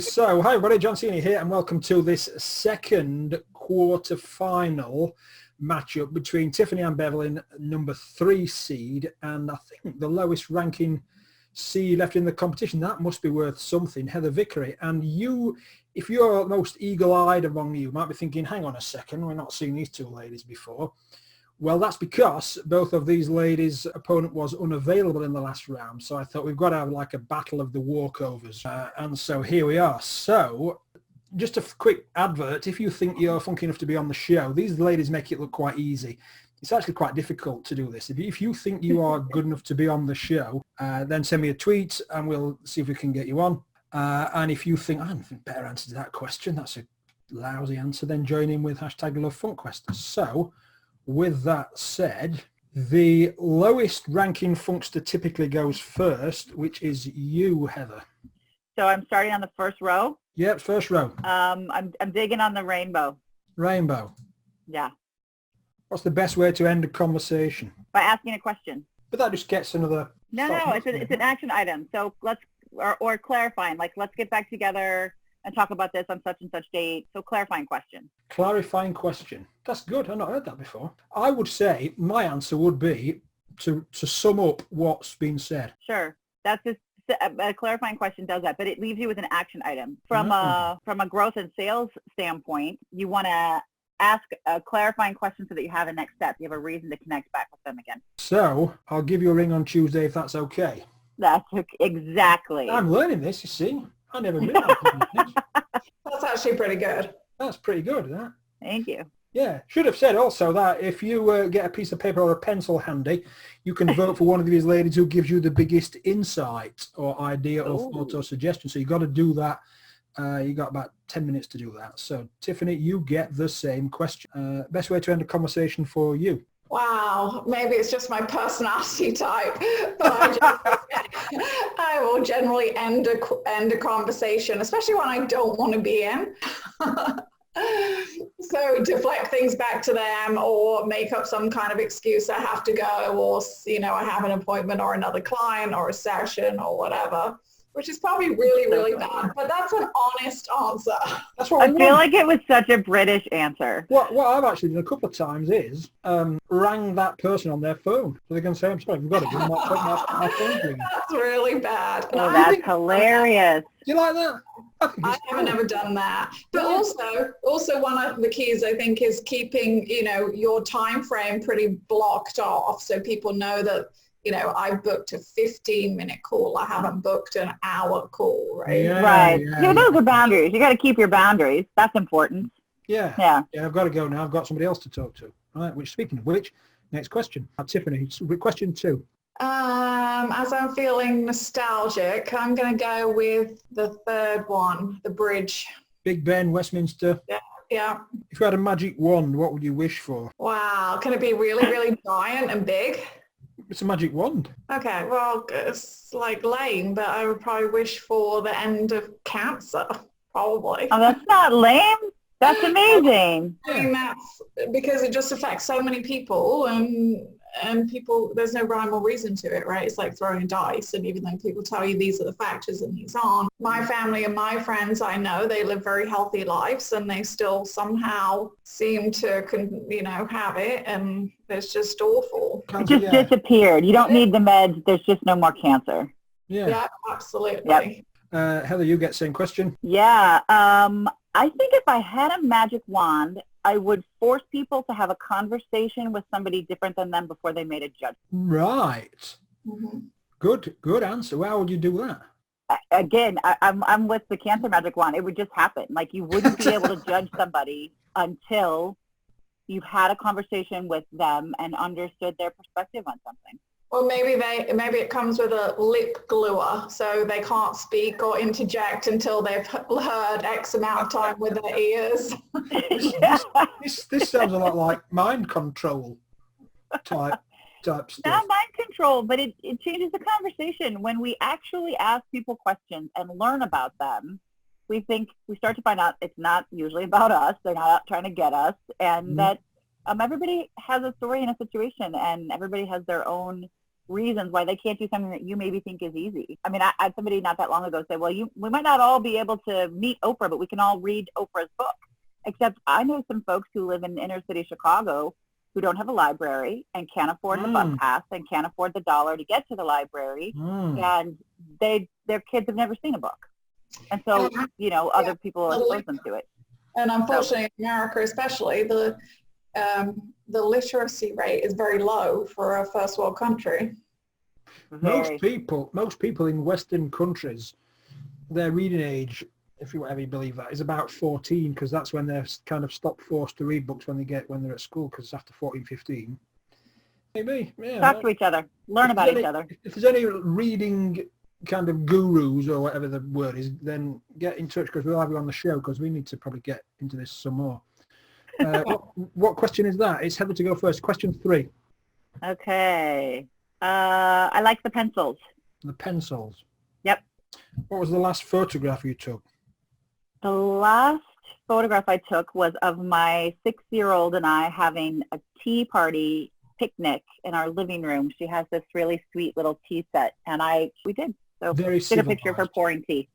So, hi everybody, John Cena here, and welcome to this second quarter-final matchup between Tiffany and Beverlin, number 3 seed, and I think the lowest ranking seed left in the competition. That must be worth something, Heather Vickery. And you, if you're most eagle-eyed among you, might be thinking, hang on a second, we're not seeing these two ladies before. Well, that's because both of these ladies' opponent was unavailable in the last round. So I thought we've got to have like a battle of the walkovers. And so here we are. So just a quick advert. If you think you're funky enough to be on the show, these ladies make it look quite easy. It's actually quite difficult to do this. If you think you are good enough to be on the show, then send me a tweet and we'll see if we can get you on. And if you think, I don't think better answer to that question, that's a lousy answer, then join in with hashtag #FunkQuest. So with that said, the lowest ranking Funkster typically goes first, which is you, Heather. So I'm starting on the first row? Yep, first row. I'm digging on the rainbow. Rainbow. Yeah. What's the best way to end a conversation? By asking a question. But that just gets another... No, it's an action item. So let's, or clarifying, like let's get back together and talk about this on such and such date. So clarifying question. Clarifying question. That's good. I've not heard that before. I would say my answer would be to sum up what's been said. Sure. That's just a clarifying question does that, but it leaves you with an action item. From a growth and sales standpoint, you want to ask a clarifying question so that you have a next step. You have a reason to connect back with them again. So I'll give you a ring on Tuesday if that's okay. That's exactly. I'm learning this, you see. I never realized that. That's actually pretty good. That's pretty good, isn't it? Thank you. Yeah, should have said also that if you get a piece of paper or a pencil handy, you can vote for one of these ladies who gives you the biggest insight or idea or thought or suggestion. So you've got to do that. You got about 10 minutes to do that. So Tiffany, you get the same question. Best way to end a conversation for you? Wow, maybe it's just my personality type, but I will generally end a conversation, especially when I don't want to be in. So deflect things back to them or make up some kind of excuse I have to go, or, I have an appointment or another client or a session or whatever, which is probably really, really bad. But that's an honest answer. That's what I feel like it was such a British answer. What I've actually done a couple of times is rang that person on their phone. So they can say, I'm sorry, we've got to do my phone ring. That's really bad. Oh, that's hilarious. Do you like that? I haven't ever done that. But also one of the keys, I think, is keeping, your time frame pretty blocked off so people know that, I booked a 15-minute call. I haven't booked an hour call, right? Yeah, right. Yeah, those are boundaries. You got to keep your boundaries. That's important. Yeah. I've got to go now. I've got somebody else to talk to. All right. Which, speaking of which, next question. Tiffany, question 2. As I'm feeling nostalgic, I'm going to go with the third one, the bridge. Big Ben, Westminster. Yeah. If you had a magic wand, what would you wish for? Wow. Can it be really, really giant and big? It's a magic wand. Okay, well, it's like lame, but I would probably wish for the end of cancer, probably. Oh, that's not lame. That's amazing. I mean, that's because it just affects so many people, and people, there's no rhyme or reason to it, right? It's like throwing dice, and even though people tell you these are the factors and these aren't, my family and my friends, I know they live very healthy lives, and they still somehow seem to, have it, and it's just awful. It just disappeared. You don't need the meds. There's just no more cancer. Yeah, absolutely. Yep. Heather, you get same question. Yeah. I think if I had a magic wand, I would force people to have a conversation with somebody different than them before they made a judgment. Right. Mm-hmm. Good answer. How would you do that? Again, I'm with the cancer magic wand. It would just happen. Like, you wouldn't be able to judge somebody until you've had a conversation with them and understood their perspective on something. Well, maybe it comes with a lip gluer, so they can't speak or interject until they've heard X amount of time with their ears. This sounds a lot like mind control type stuff. Not mind control, but it changes the conversation. When we actually ask people questions and learn about them, we start to find out it's not usually about us. They're not out trying to get us, and that everybody has a story and a situation, and everybody has their own reasons why they can't do something that you maybe think is easy. I mean, I had somebody not that long ago say, well, we might not all be able to meet Oprah, but we can all read Oprah's book. Except I know some folks who live in inner city Chicago who don't have a library and can't afford the bus pass and can't afford the $1 to get to the library. And their kids have never seen a book. And so, you know, other people expose them to it. And unfortunately, in America especially, the literacy rate is very low for a first world country. Most people in Western countries, their reading age, if you ever believe that, is about 14, because that's when they're kind of forced to read books when they're at school, because it's after 14, 15. Maybe, yeah. Talk to each other. Learn about each other. If there's any reading kind of gurus or whatever the word is, then get in touch, because we'll have you on the show, because we need to probably get into this some more. What question is that? It's Heather to go first. Question 3. Okay. I like the pencils. The pencils. Yep. What was the last photograph you took? The last photograph I took was of my 6-year-old and I having a tea party picnic in our living room. She has this really sweet little tea set, and we did. So Very did a picture of her pouring tea.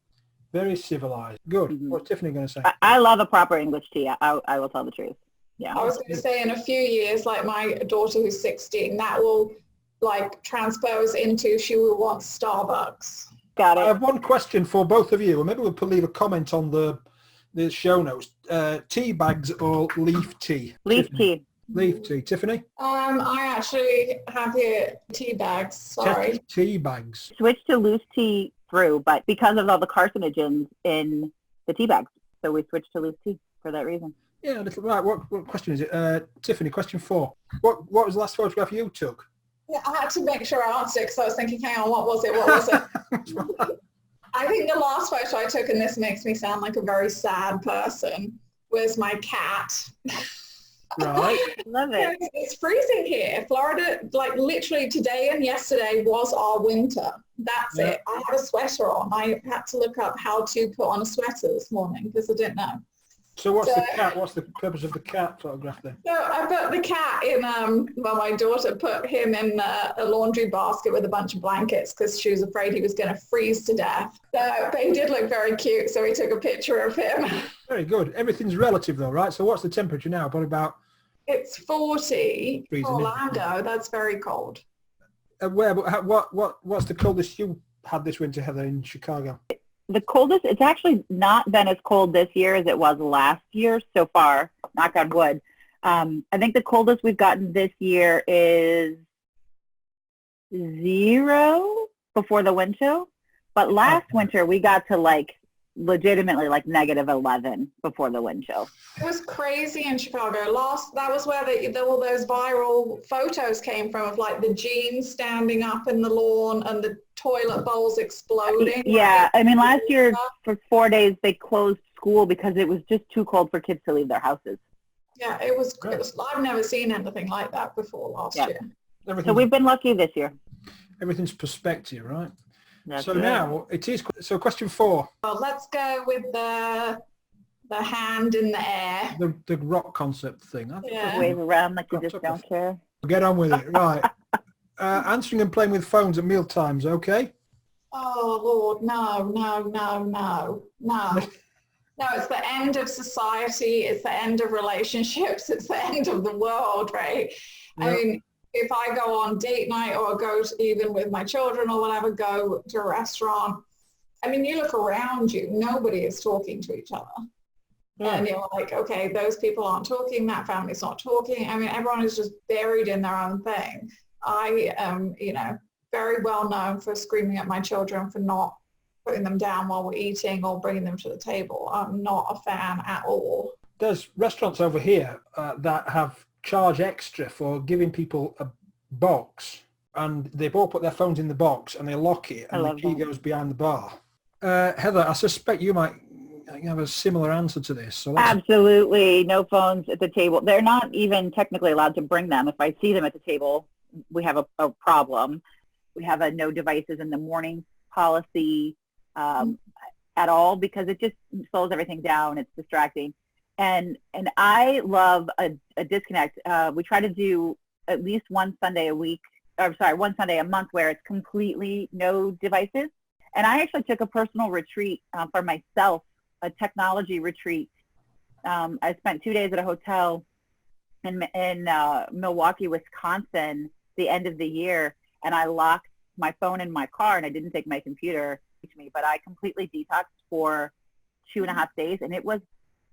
Very civilized. Good. Mm-hmm. What's Tiffany going to say? I love a proper English tea. I will tell the truth. Yeah. I was going to say in a few years, like my daughter who's 16, that will like transpose into she will want Starbucks. Got it. I have one question for both of you, or maybe we'll leave a comment on the show notes. Tea bags or leaf tea? Leaf tea. Leaf tea. Tiffany? I actually have here tea bags. Sorry. Tea bags. Switched to loose tea but because of all the carcinogens in the tea bags, so we switched to loose tea for that reason. Yeah, right. What question is it? Tiffany, question 4. What was the last photograph you took? Yeah, I had to make sure I answered because I was thinking, hang on, what was it? I think the last photo I took, and this makes me sound like a very sad person, was my cat. Right. Love it. It's freezing here. Florida, like literally today and yesterday was our winter. That's it. I had a sweater on. I had to look up how to put on a sweater this morning because I didn't know. So what's the cat? What's the purpose of the cat photograph then? So I put the cat in, well, my daughter put him in a laundry basket with a bunch of blankets because she was afraid he was going to freeze to death. So, but he did look very cute, so we took a picture of him. Very good. Everything's relative though, right? So what's the temperature now? Probably about... It's 40 freezing, for Orlando. That's very cold. What's the coldest you had this winter, Heather, in Chicago? The coldest, it's actually not been as cold this year as it was last year so far, knock on wood. I think the coldest we've gotten this year is 0 before the wind chill. But last winter we got to like legitimately like -11 before the wind chill. It was crazy in Chicago. That was where all those viral photos came from of like the jeans standing up in the lawn and the toilet bowls exploding. Yeah, right? I mean last year for 4 days they closed school because it was just too cold for kids to leave their houses. Yeah, it was I've never seen anything like that before last year. So we've been lucky this year. Everything's perspective, right? That's so right. now it is. So question 4. Well, let's go with the hand in the air. The rock concept thing. Yeah. Wave around like you just don't care. Get on with it, right? Answering and playing with phones at meal times, okay? Oh Lord, no. No, it's the end of society. It's the end of relationships. It's the end of the world, right? Yep. I mean, if I go on date night or go even with my children or whatever, go to a restaurant, I mean, you look around you, nobody is talking to each other. Yeah. And you're like, okay, those people aren't talking, that family's not talking. I mean, everyone is just buried in their own thing. I am, very well known for screaming at my children for not putting them down while we're eating or bringing them to the table. I'm not a fan at all. There's restaurants over here that have charge extra for giving people a box, and they've all put their phones in the box and they lock it and the key goes behind the bar. Heather, I suspect you might have a similar answer to this. So absolutely no phones at the table. They're not even technically allowed to bring them. If I see them at the table, we have a problem. We have a no devices in the morning policy at all because it just slows everything down. It's distracting. And I love a disconnect. We try to do at least one Sunday a week one Sunday a month where it's completely no devices. And I actually took a personal retreat for myself, a technology retreat. I spent 2 days at a hotel in Milwaukee, Wisconsin, the end of the year, and I locked my phone in my car, and I didn't take my computer with me, but I completely detoxed for 2.5 days, and it was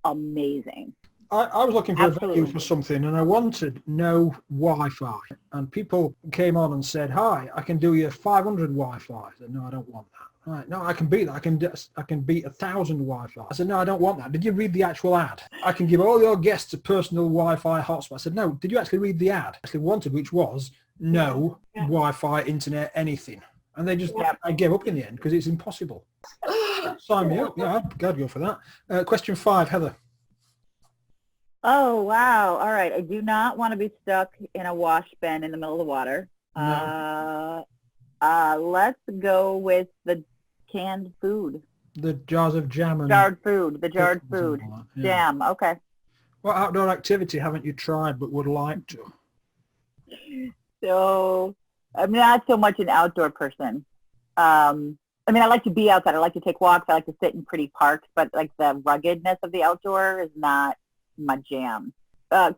amazing. I was looking for a venue for something, and I wanted no Wi-Fi, and people came on and said, "Hi, I can do you 500 Wi-Fi." I said, "No, I don't want that." Right, no, I can beat that. I can beat 1,000 Wi-Fi. I said, "No, I don't want that." Did you read the actual ad? I can give all your guests a personal Wi-Fi hotspot. I said, "No, did you actually read the ad?" I actually wanted, which was no Wi-Fi, internet, anything. And they just, I gave up in the end because it's impossible. Sign me up. Yeah, I'd go for that. Question 5, Heather. Oh, wow. All right. I do not want to be stuck in a wash bin in the middle of the water. No. Let's go with the canned food. The jars of jam and... Jarred food. The jarred food. Yeah. Jam. Okay. What outdoor activity haven't you tried but would like to? So I'm not so much an outdoor person. I mean, I like to be outside. I like to take walks. I like to sit in pretty parks, but like the ruggedness of the outdoor is not my jam.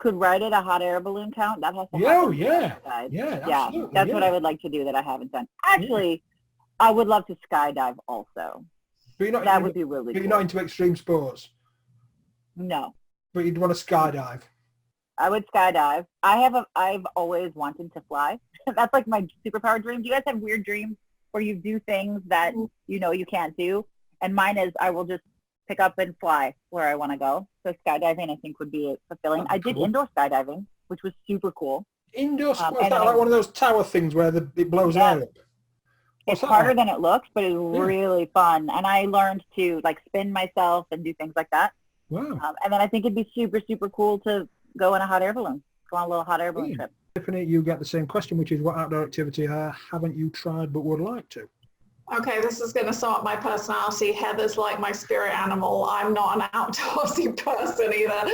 Could ride it a hot air balloon count? That has to happen. Yeah, absolutely. That's what I would like to do that I haven't done. Actually, I would love to skydive also. That would be really cool. You're not into extreme sports? No. But you'd want to skydive? I would skydive. I've always wanted to fly. That's like my superpower dream. Do you guys have weird dreams where you do things that you know you can't do? And mine is I will just pick up and fly where I want to go. So skydiving, I think, would be fulfilling. I did indoor skydiving, which was super cool. Indoor skydiving? Is that like one of those tower things where it blows air up? It's harder than it looks, but it's really fun. And I learned to like spin myself and do things like that. Wow. And then I think it'd be super, super cool to go in a hot air balloon. Go on a little hot air balloon trip. Tiffany, you get the same question, which is what outdoor activity haven't you tried but would like to? Okay, this is going to sum up my personality. Heather's like my spirit animal. I'm not an outdoorsy person either.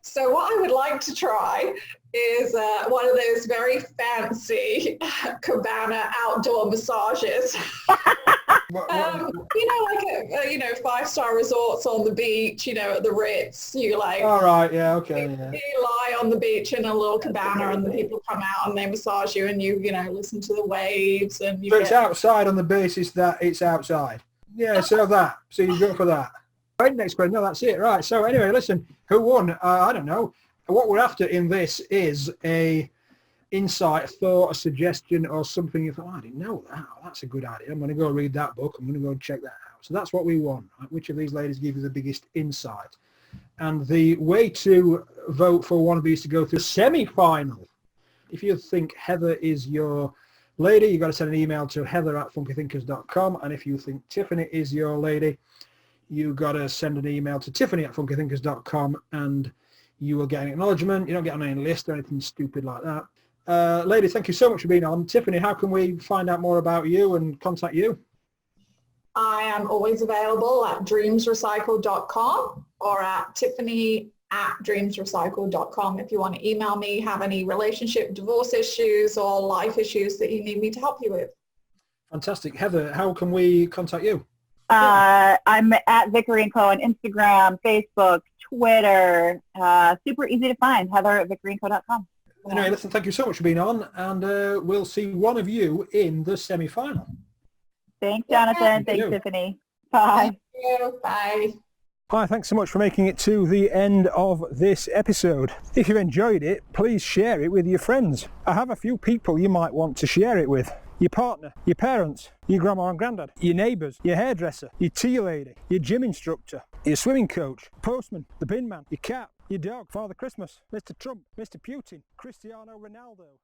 So what I would like to try is one of those very fancy cabana outdoor massages. You know, like a 5-star resorts on the beach, at the Ritz, you like... All right, yeah, okay. You lie on the beach in a little cabana and the people come out and they massage you and you listen to the waves and you it's outside on the basis that it's outside. Yeah, so you go for that. Right, next question. No, that's it. Right, so anyway, listen, who won? I don't know. What we're after in this is a insight, thought, a suggestion, or something you thought, I didn't know that. Oh, that's a good idea. I'm going to go read that book. I'm going to go and check that out. So that's what we want. Right? Which of these ladies give you the biggest insight? And the way to vote for one of these to go through semi-final. If you think Heather is your lady, you've got to send an email to heather@funkythinkers.com. And if you think Tiffany is your lady, you've got to send an email to tiffany@funkythinkers.com and you will get an acknowledgement. You don't get on any list or anything stupid like that. Ladies, thank you so much for being on. Tiffany, how can we find out more about you and contact you? I am always available at dreamsrecycle.com or at tiffany@dreamsrecycle.com if you want to email me, have any relationship, divorce issues or life issues that you need me to help you with. Fantastic. Heather, how can we contact you? I'm at Vickery & Co. on Instagram, Facebook, Twitter. Super easy to find. Heather@vickeryandco.com. Anyway, listen, thank you so much for being on, and we'll see one of you in the semi-final. Thanks, Jonathan. Thanks, Tiffany. Bye. Thank you. Bye. Hi, thanks so much for making it to the end of this episode. If you've enjoyed it, please share it with your friends. I have a few people you might want to share it with. Your partner, your parents, your grandma and granddad, your neighbours, your hairdresser, your tea lady, your gym instructor, your swimming coach, postman, the bin man, your cat, your dog, Father Christmas, Mr. Trump, Mr. Putin, Cristiano Ronaldo.